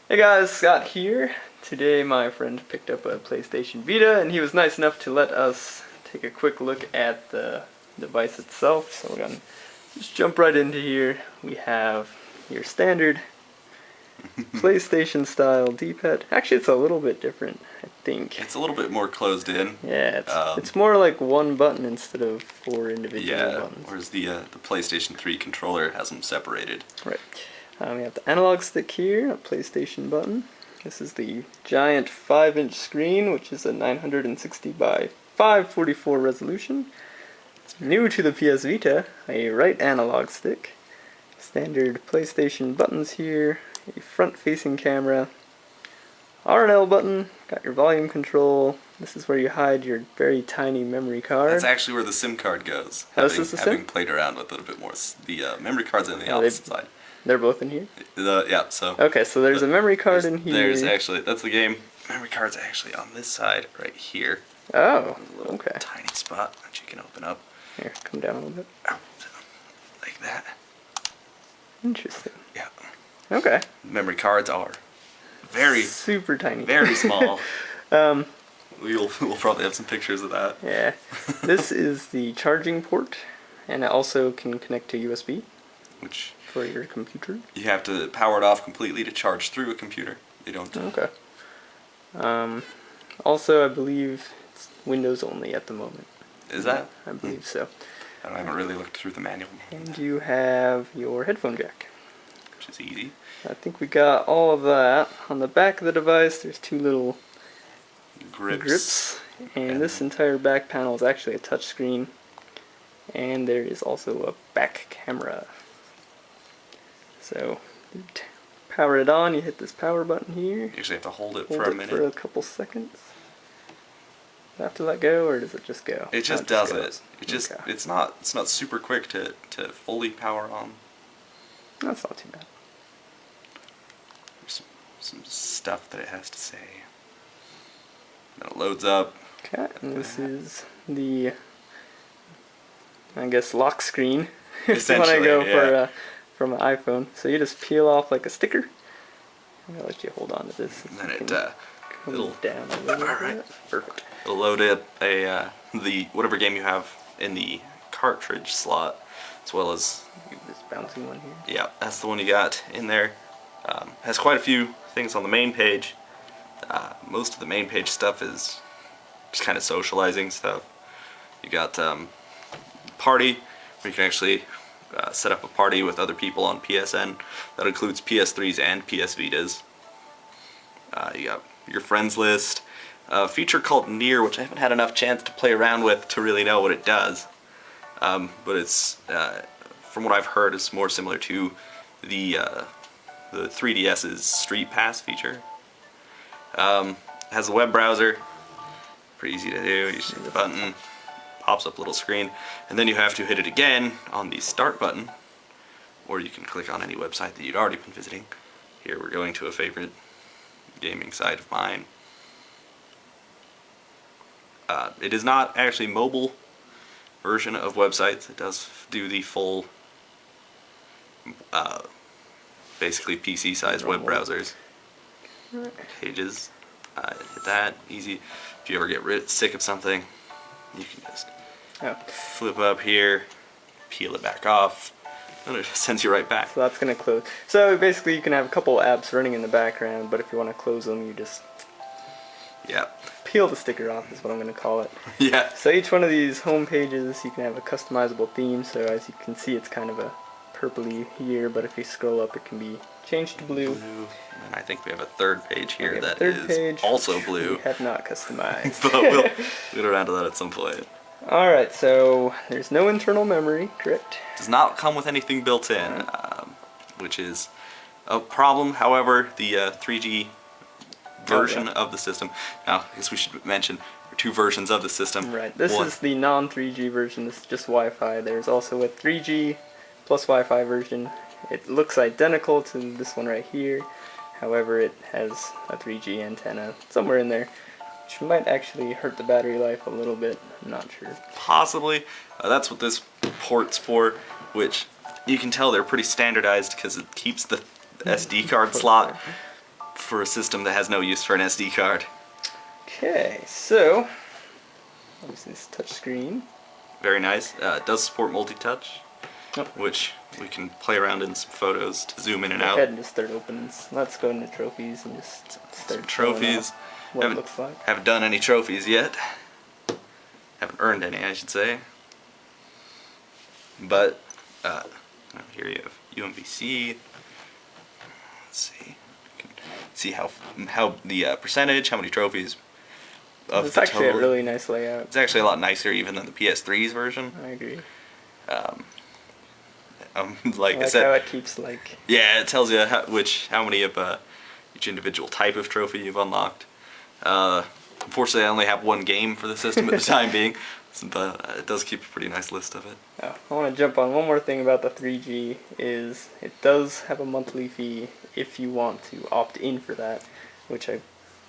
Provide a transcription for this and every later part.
Hey guys, Scott here. Today my friend picked up a PlayStation Vita and he was nice enough to let us take a quick look at the device itself. So we're gonna just jump right into here. We have your standard PlayStation style D-pad. Actually, it's a little bit different, I think. It's a little bit more closed in. Yeah, it's more like one button instead of four individual buttons. Whereas the PlayStation 3 controller has them separated. Right. We have the analog stick here, a PlayStation button. This is the giant 5-inch screen, which is a 960 by 544 resolution. It's new to the PS Vita, a right analog stick. Standard PlayStation buttons here, a front-facing camera, R&L button, got your volume control. This is where you hide your very tiny memory card. That's actually where the SIM card goes. Having played around with it a bit more. The memory card's on the opposite side. They're both in here? Yeah, so... Okay, so there's a memory card in here. There's actually, that's the game. Memory card's actually on this side, right here. Oh, a little okay. Tiny spot that you can open up. Here, come down a little bit. Like that. Interesting. Yeah. Okay. Memory cards are very... super tiny. Very small. We'll probably have some pictures of that. Yeah. This is the charging port, and it also can connect to USB. Which... for your computer. You have to power it off completely to charge through a computer. They don't. Okay. Also, I believe it's Windows only at the moment. Is that? I believe so. I haven't really looked through the manual. And you have your headphone jack. Which is easy. I think we got all of that. On the back of the device, there's two little grips. And this entire back panel is actually a touch screen. And there is also a back camera. So, you power it on, you hit this power button here. You actually have to hold it for a minute. For a couple seconds. Do I have to let go, or does it just go? It just does it. It just it's not super quick to fully power on. That's not too bad. There's some stuff that it has to say. Then it loads up. Okay, and this is the, I guess, lock screen. When I go for from an iPhone. So you just peel off like a sticker. I'm gonna let you hold on to this. And then it'll down a little bit. Perfect. It'll load up the whatever game you have in the cartridge slot, as well as this bouncy one here. Yeah, that's the one you got in there. Has quite a few things on the main page. Most of the main page stuff is just kind of socializing stuff. You got party, where you can actually set up a party with other people on PSN. That includes PS3s and PS Vitas. You got your friends list. A feature called Near, which I haven't had enough chance to play around with to really know what it does. But it's, from what I've heard, it's more similar to the 3DS's Street Pass feature. Has a web browser. Pretty easy to do. You just hit the button. Pops up a little screen, and then you have to hit it again on the start button, or you can click on any website that you'd already been visiting. Here we're going to a favorite gaming site of mine. It is not actually mobile version of websites. It does do the full basically PC sized web browsers. Pages. Hit that, easy. If you ever get sick of something, you can just flip up here, peel it back off, and it sends you right back. So that's going to close. So basically you can have a couple apps running in the background, but if you want to close them, you just peel the sticker off is what I'm going to call it. Yeah. So each one of these home pages, you can have a customizable theme. So as you can see, it's kind of a purpley here, but if you scroll up, it can be changed to blue. And I think we have a third page here that is also blue. We have not customized. But we'll get around to that at some point. Alright, so there's no internal memory, correct? Does not come with anything built in, which is a problem. However, the 3G version of the system, now I guess we should mention there are two versions of the system. Right, this is the non-3G version, this is just Wi-Fi. There's also a 3G plus Wi-Fi version. It looks identical to this one right here. However, it has a 3G antenna somewhere in there, which might actually hurt the battery life a little bit. I'm not sure. Possibly. That's what this port's for, which you can tell they're pretty standardized because it keeps the SD card slot for a system that has no use for an SD card. Okay, so obviously this touch screen. Very nice. It does support multi-touch, which we can play around in some photos to zoom in and Go out. ahead and just start opening. Let's go into trophies and just start Some trophies. what it looks like. Haven't done any trophies yet. Haven't earned any, I should say. But here you have UMVC. Let's see. You can see how the percentage, how many trophies. It's actually a really nice layout. It's actually a lot nicer even than the PS3's version. I agree. Like I I said, how it keeps like. yeah, it tells you how many of each individual type of trophy you've unlocked. Unfortunately, I only have one game for the system at the time being, but it does keep a pretty nice list of it. Oh, I want to jump on one more thing about the 3G is it does have a monthly fee if you want to opt in for that, which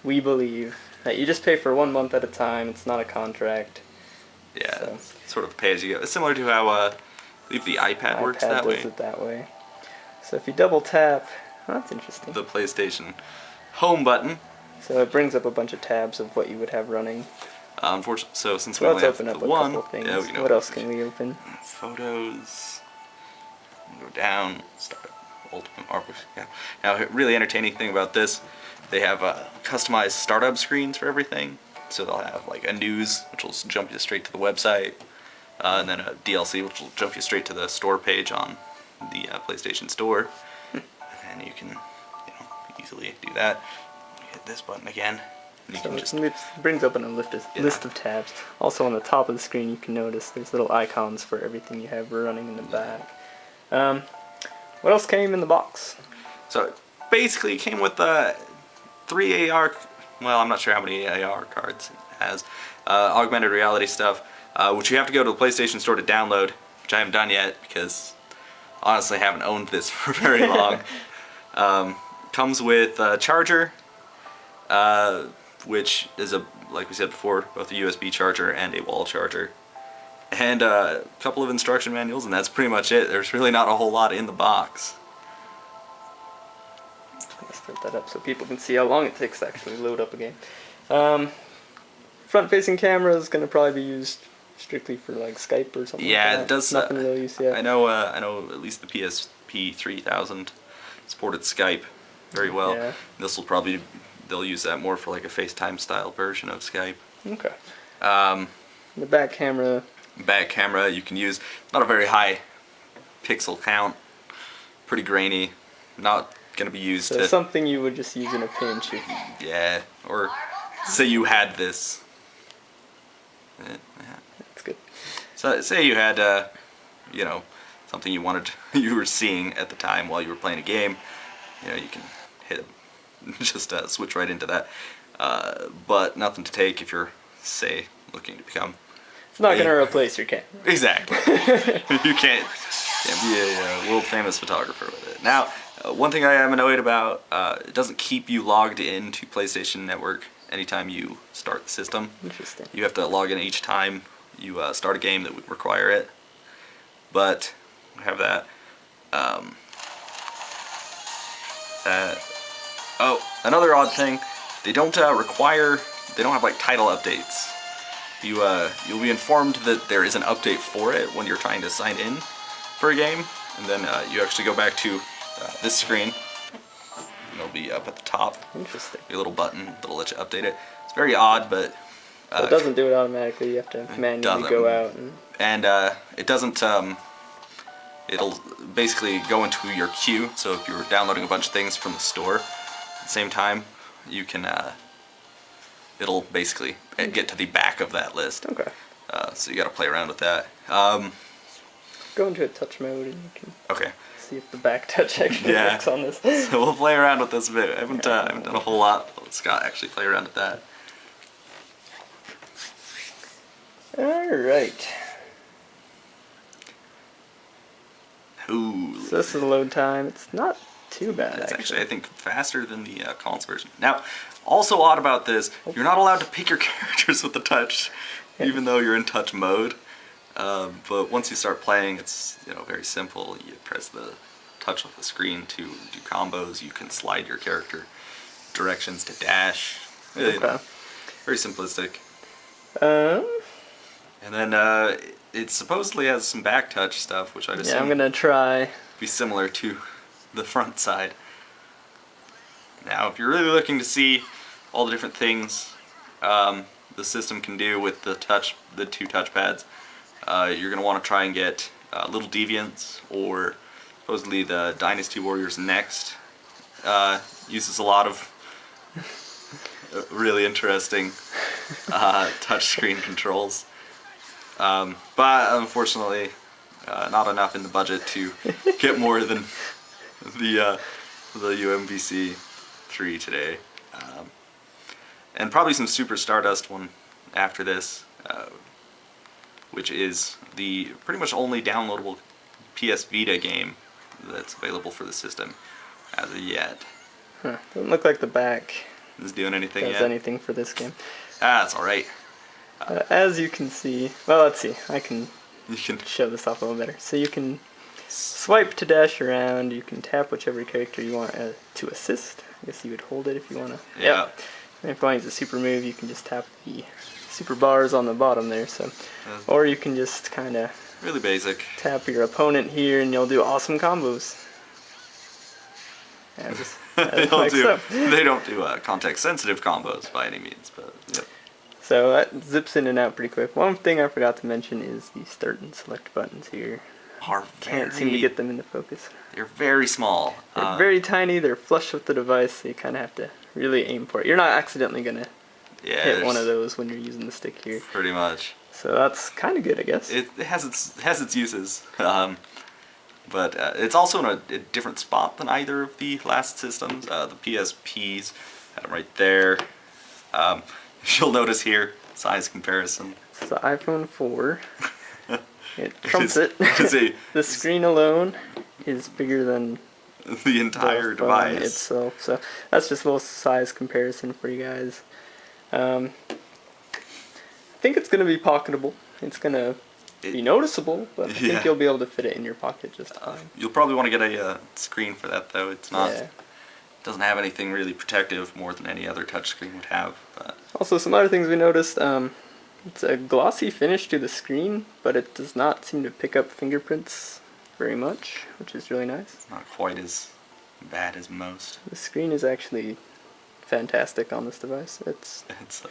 we believe that you just pay for 1 month at a time. It's not a contract. Yeah, So. it's sort of pay as you go. It's similar to how I believe the iPad works that way. does it that way. So if you double tap, that's interesting. The PlayStation home button. So it brings up a bunch of tabs of what you would have running. Unfortunately, so since we Well, only let's have open up the a one, couple things. yeah, we can What else can we open? Photos. Go down. Start Ultimate Marvel. Yeah. Now, a really entertaining thing about this, they have customized startup screens for everything. So they'll have like a news, which will jump you straight to the website, and then a DLC, which will jump you straight to the store page on the PlayStation Store, and you can, easily do that. Hit this button again. And you can just it brings open a list of tabs. Also on the top of the screen you can notice there's little icons for everything you have running in the back. What else came in the box? So basically it came with 3 AR, well I'm not sure how many AR cards it has, augmented reality stuff, which you have to go to the PlayStation Store to download, which I haven't done yet because honestly I haven't owned this for very long. Comes with a charger, which is like we said before, both a USB charger and a wall charger, and a couple of instruction manuals, and that's pretty much it. There's really not a whole lot in the box. Let's start that up so people can see how long it takes to actually load up a game. Front-facing camera is going to probably be used strictly for like Skype or something. Yeah, like that. it does. Nothing real use yet. I know at least the PSP 3000 supported Skype very well. Yeah. This will probably, they'll use that more for like a FaceTime style version of Skype. Okay. The back camera. Back camera you can use, not a very high pixel count, pretty grainy, not gonna be used So to, something you would just use in a pinch. yeah, or say you had this. Yeah. That's good. So say you had, something you wanted, you were seeing at the time while you were playing a game, you can hit just switch right into that. But nothing to take if you're, say, looking to become. It's not going to replace your camera. Exactly. You can't be a world famous photographer with it. Now, one thing I am annoyed about, it doesn't keep you logged into PlayStation Network anytime you start the system. Interesting. You have to log in each time you start a game that would require it. But we have that. Oh, another odd thing, they don't have like title updates. You'll be informed that there is an update for it when you're trying to sign in for a game, and then you actually go back to this screen, and it'll be up at the top. Interesting. Your little button that'll let you update it. It's very odd, but So it doesn't do it automatically. You have to manually go out and it doesn't. It'll basically go into your queue. So if you're downloading a bunch of things from the store at the same time, you can. It'll basically get to the back of that list. Okay. So you got to play around with that. Go into a touch mode and you can Okay. see if the back touch actually works on this. So we'll play around with this a bit. I haven't done a whole lot. Let Scott actually play around with that. Alright. Ooh. So this is the load time. It's not too bad, It's actually. actually, I think, faster than the console version. Now, also odd about this, you're not allowed to pick your characters with the touch, even though you're in touch mode. But once you start playing, it's very simple. You press the touch of the screen to do combos. You can slide your character directions to dash. Really, Okay. very simplistic. Um, And then it supposedly has some back touch stuff, which I'd yeah, assume I'm gonna try. be similar to the front side. Now, if you're really looking to see all the different things the system can do with the two touchpads, you're gonna want to try and get Little Deviants, or supposedly the Dynasty Warriors Next. Uses a lot of really interesting touchscreen controls, but unfortunately, not enough in the budget to get more than the UMBC 3 today, and probably some Super Stardust one after this, which is the pretty much only downloadable PS Vita game that's available for the system as of yet. Huh. Doesn't look like the back Is doing anything does yet? anything for this game. That's all right. As you can see, well, let's see. I can You can. show this off a little better. So you can swipe to dash around. You can tap whichever character you want to assist. I guess you would hold it if you want to. Yeah. Yep. And if you want to use a super move, you can just tap the super bars on the bottom there. So, or you can just kind of Really basic. tap your opponent here, and you'll do awesome combos. Yeah, just, like so. They don't do context sensitive combos by any means, but yep. So that zips in and out pretty quick. One thing I forgot to mention is the start and select buttons here. Can't seem to get them into focus. They're very small. They're very tiny, they're flush with the device, so you kind of have to really aim for it. You're not accidentally going to hit one of those when you're using the stick here. Pretty much. So that's kind of good, I guess. It has its uses, but it's also in a different spot than either of the last systems. The PSPs had them right there. You'll notice here, size comparison. It's the iPhone 4. It trumps it. a- The screen alone is bigger than The entire the phone device. itself. So that's just a little size comparison for you guys. I think it's going to be pocketable. It's going to be noticeable, but I Yeah. think you'll be able to fit it in your pocket just fine. You'll probably want to get a screen for that, though. It's not. Yeah. Doesn't have anything really protective more than any other touchscreen would have. But Also, some other things we noticed. It's a glossy finish to the screen, but it does not seem to pick up fingerprints very much, which is really nice. not quite as bad as most. The screen is actually fantastic on this device. It's It's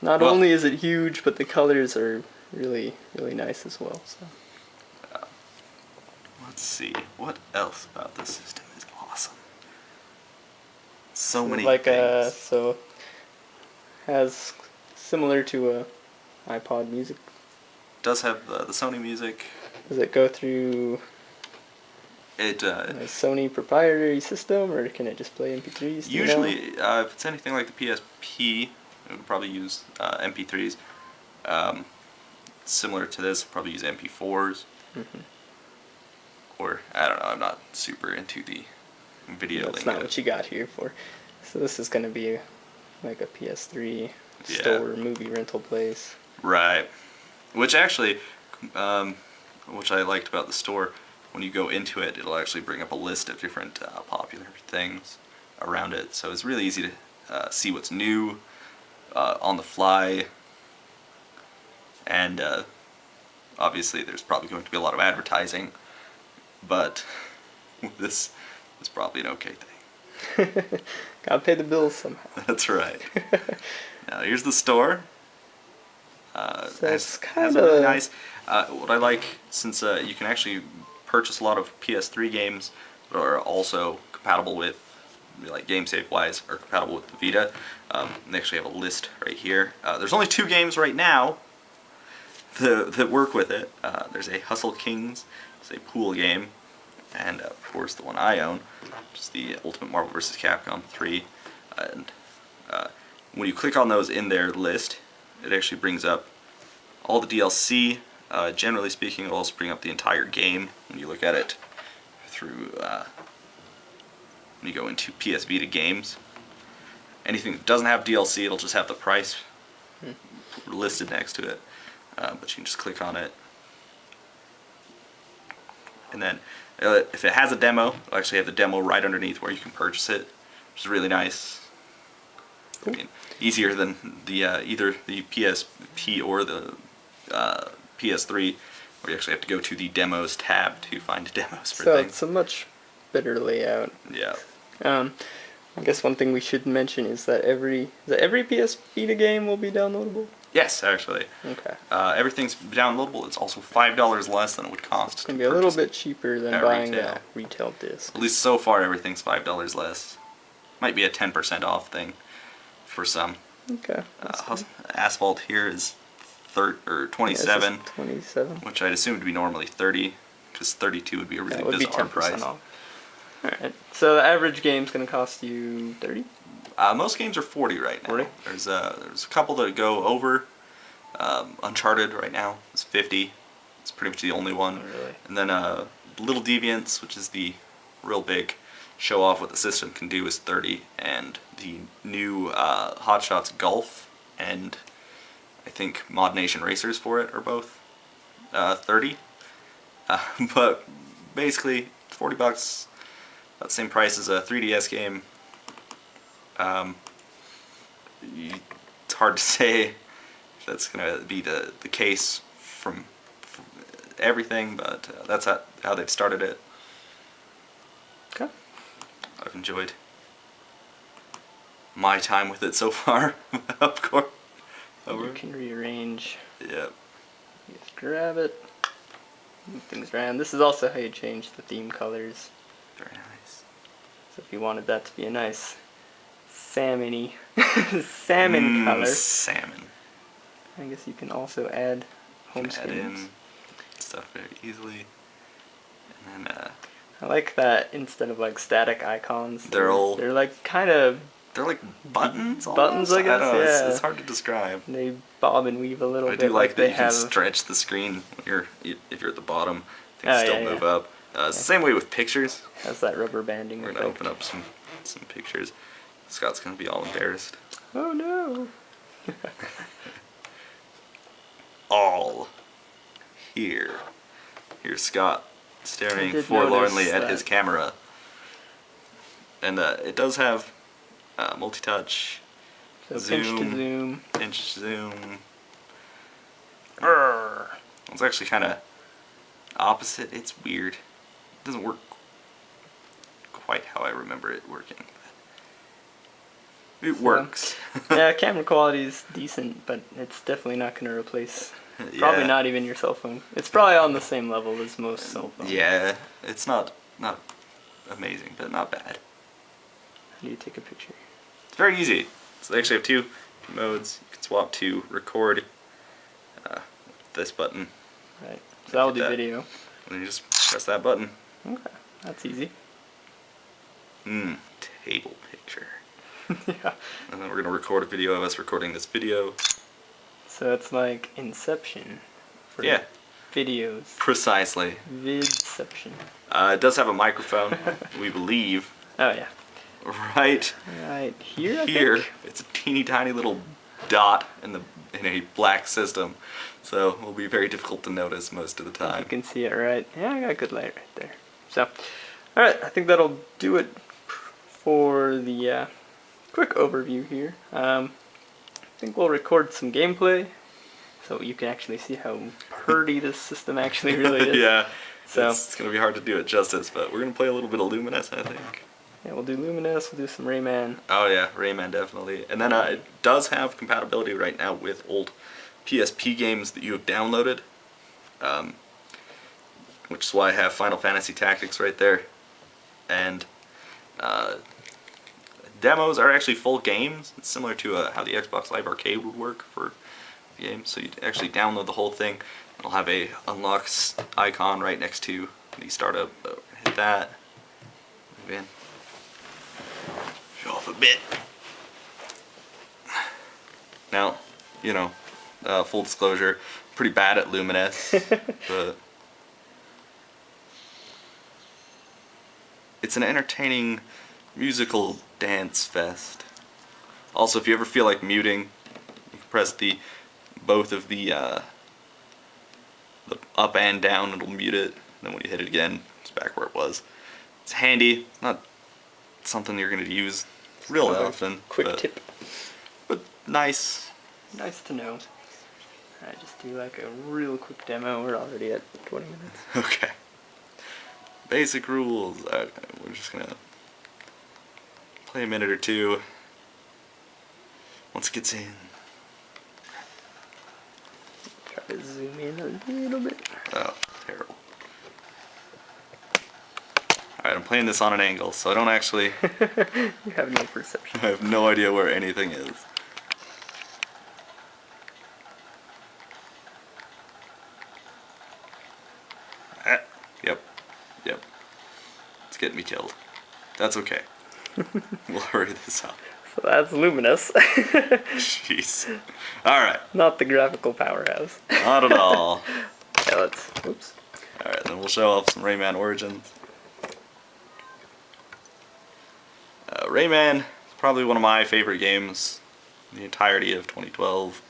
not Well- only is it huge, but the colors are really, really nice as well. So let's see what else about this system is awesome. So many like things. so has similar to a iPod Music. Does have the Sony music. Does it go through It a Sony proprietary system, or can it just play MP3s? Do you know? usually, if it's anything like the PSP, it would probably use MP3s. Similar to this, probably use MP4s. Mhm. Or I don't know. I'm not super into the video That's lingo. not what you got here for. So this is going to be like a PS3 Yeah. store movie rental place. Right. Which actually, which I liked about the store, when you go into it, it'll actually bring up a list of different popular things around it. So it's really easy to see what's new on the fly. And obviously there's probably going to be a lot of advertising, but this is probably an okay thing. Gotta pay the bills somehow. That's right. Now here's the store. So it's has a really nice. What I like, since you can actually purchase a lot of PS3 games that are also compatible with, like game save wise, are compatible with the Vita. They actually have a list right here. There's only 2 games right now that work with it. There's a Hustle Kings, it's a pool game, and of course the one I own, which is the Ultimate Marvel vs. Capcom 3. And when you click on those in their list, it actually brings up all the DLC. Generally speaking, it'll also bring up the entire game when you look at it through, when you go into PS Vita games. Anything that doesn't have DLC, it'll just have the price listed next to it. But you can just click on it. And then, if it has a demo, it'll actually have the demo right underneath where you can purchase it, which is really nice. Cool. I mean, easier than the either the PSP or the PS3, where you actually have to go to the demos tab to find demos for So things. it's a much better layout. Yeah. I guess one thing we should mention is that every PS Vita game will be downloadable. Yes, actually. Okay. Everything's downloadable. It's also $5 less than it would cost. It's gonna be a little bit cheaper than at buying retail. that retail disc. At least so far, everything's $5 less. Might be a 10% off thing for some. Okay. that's good. Asphalt here is 27, Yeah, 27. which I'd assume to be normally 30, because 32 would be a really That would be bizarre 10% price. off. Alright. So the average game's gonna cost you 30? Most games are 40 right now. 40? There's a couple that go over. Uncharted right now is 50. It's pretty much the only one. Oh, really? And then Little Deviants, which is the real big show off what the system can do, is 30. And the new Hot Shots Golf and I think Mod Nation Racers for it are both 30. But basically, $40, about the same price as a 3DS game. It's hard to say if that's going to be the case from everything, but that's how they've started it. Okay. I've enjoyed my time with it so far, of course. You can rearrange. Yep. You just grab it. Move things around. This is also how you change the theme colors. Very nice. So if you wanted that to be a nice salmon-y salmon color, Salmon. I guess you can also add home Can add screens. in stuff very easily. And then I like that instead of like static icons, They're like kind of they're like buttons. Buttons, I almost? guess, don't know, yeah. it's hard to describe. they bob and weave a little I bit. do like that they you can have. stretch the screen when if you're at the bottom. Things Oh, still yeah, move yeah. up. It's the same way with pictures. Has that rubber banding We're effect. gonna open up some pictures. Scott's gonna be all embarrassed. Oh no! All here. Here's Scott I staring did forlornly notice at that. his camera. And it does have multi-touch, So pinch Zoom. to zoom. pinch zoom. Arrgh. It's actually kind of opposite. It's weird. It doesn't work quite how I remember it working. It works. Yeah, camera quality is decent, but it's definitely not going to replace. Probably Yeah. not even your cell phone. It's probably on the same level as most cell phones. Yeah, it's not amazing, but not bad. How do you take a picture? It's very easy. So they actually have two modes. You can swap to record. This button, Right. So that will do that. video. and then you just press that button. Okay, that's easy. Table picture. Yeah. And then we're gonna record a video of us recording this video. So it's like Inception for Yeah, videos. precisely. Vidception. It does have a microphone, we believe, Oh yeah. right Right here. I here. think? It's a teeny tiny little dot in a black system, so it will be very difficult to notice most of the You time. can see it right. Yeah, I got a good light right there. So, all right, I think that'll do it for the quick overview here. I think we'll record some gameplay so you can actually see how purdy this system actually really is. Yeah, So it's gonna be hard to do it justice, but we're gonna play a little bit of Luminous, I think. yeah, we'll do Luminous, we'll do some Rayman. Oh yeah, Rayman definitely. And then it does have compatibility right now with old PSP games that you have downloaded, which is why I have Final Fantasy Tactics right there. And demos are actually full games. It's similar to how the Xbox Live Arcade would work for games. So you actually download the whole thing. It'll have a unlock icon right next to the startup. Hit that. Move in. Show off a bit. Now, you know, full disclosure, pretty bad at Luminous, but it's an entertaining musical dance fest. Also, if you ever feel like muting, you can press both of the up and down, it'll mute it. And then when you hit it again, it's back where it was. It's handy, not something you're going to use real Another often. Quick but tip. but nice. Nice to know. I just do like a real quick demo. We're already at 20 minutes. Okay. Basic rules. We're just gonna play a minute or two. Once it gets in. Try to zoom in a little bit. Oh, terrible. Alright, I'm playing this on an angle, so I don't actually... You have no perception. I have no idea where anything is. Yep. It's getting me killed. That's okay. We'll hurry this up. So that's luminous. Jeez. Alright. Not the graphical powerhouse. Not at all. Yeah, let's... Oops. Alright, then we'll show off some Rayman Origins. Rayman is probably one of my favorite games in the entirety of 2012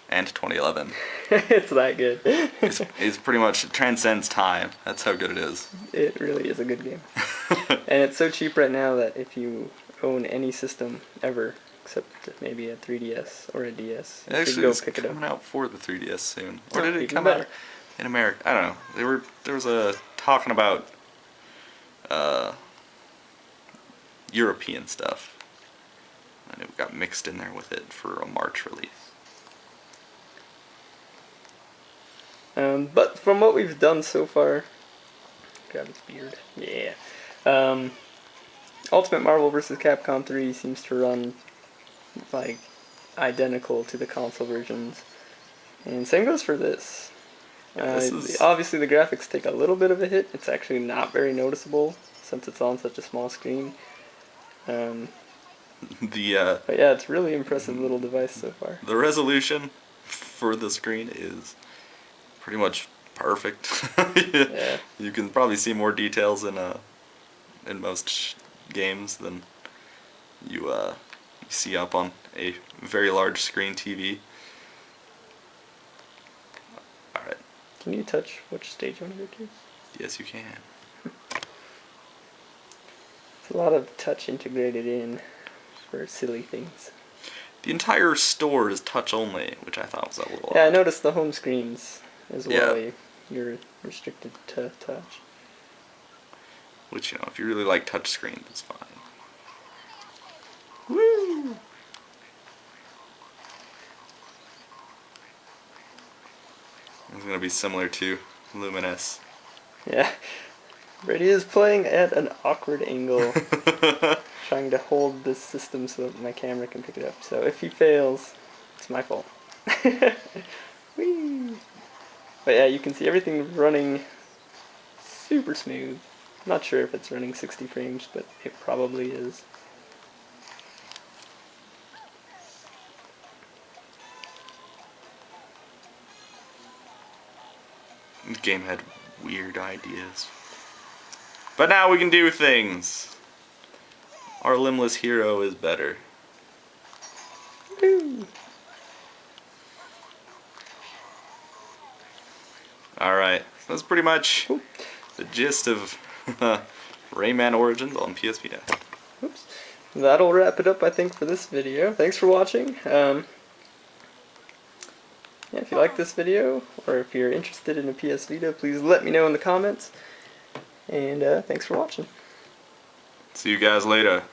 and 2011. It's that good. It's pretty much, it transcends time. That's how good it is. It really is a good game. And it's so cheap right now that if you own any system ever, except maybe a 3DS or a DS, you should go pick it up. Coming out for the 3DS soon. Or Oh, did it even come better. out in America? I don't know. There was a talking about European stuff, and it got mixed in there with it for a March release. But from what we've done so far, grab his beard. Yeah. Ultimate Marvel vs. Capcom 3 seems to run like identical to the console versions, and same goes for this. Obviously, the graphics take a little bit of a hit. It's actually not very noticeable since it's on such a small screen. But yeah, it's a really impressive little device so far. The resolution for the screen is pretty much perfect. Yeah. You can probably see more details in most games than you see up on a very large screen TV. Alright. Can you touch which stage you want to go to? Yes, you can. There's a lot of touch integrated in for silly things. The entire store is touch only, which I thought was a little Yeah, I odd. noticed the home screens as well. Yeah. You're restricted to touch. Which, you know, if you really like touch screens, it's fine. Woo! It's gonna be similar to Luminous. Yeah. Brady is playing at an awkward angle, trying to hold this system so that my camera can pick it up. So if he fails, it's my fault. Whee! But yeah, you can see everything running super smooth. Not sure if it's running 60 frames, but it probably is. The game had weird ideas. But now we can do things. Our limbless hero is better. Woo! Alright, so that's pretty much the gist of Rayman Origins on PS Vita. Oops. That'll wrap it up, I think, for this video. Thanks for watching. Yeah, if you like this video, or if you're interested in a PS Vita, please let me know in the comments. And thanks for watching. See you guys later.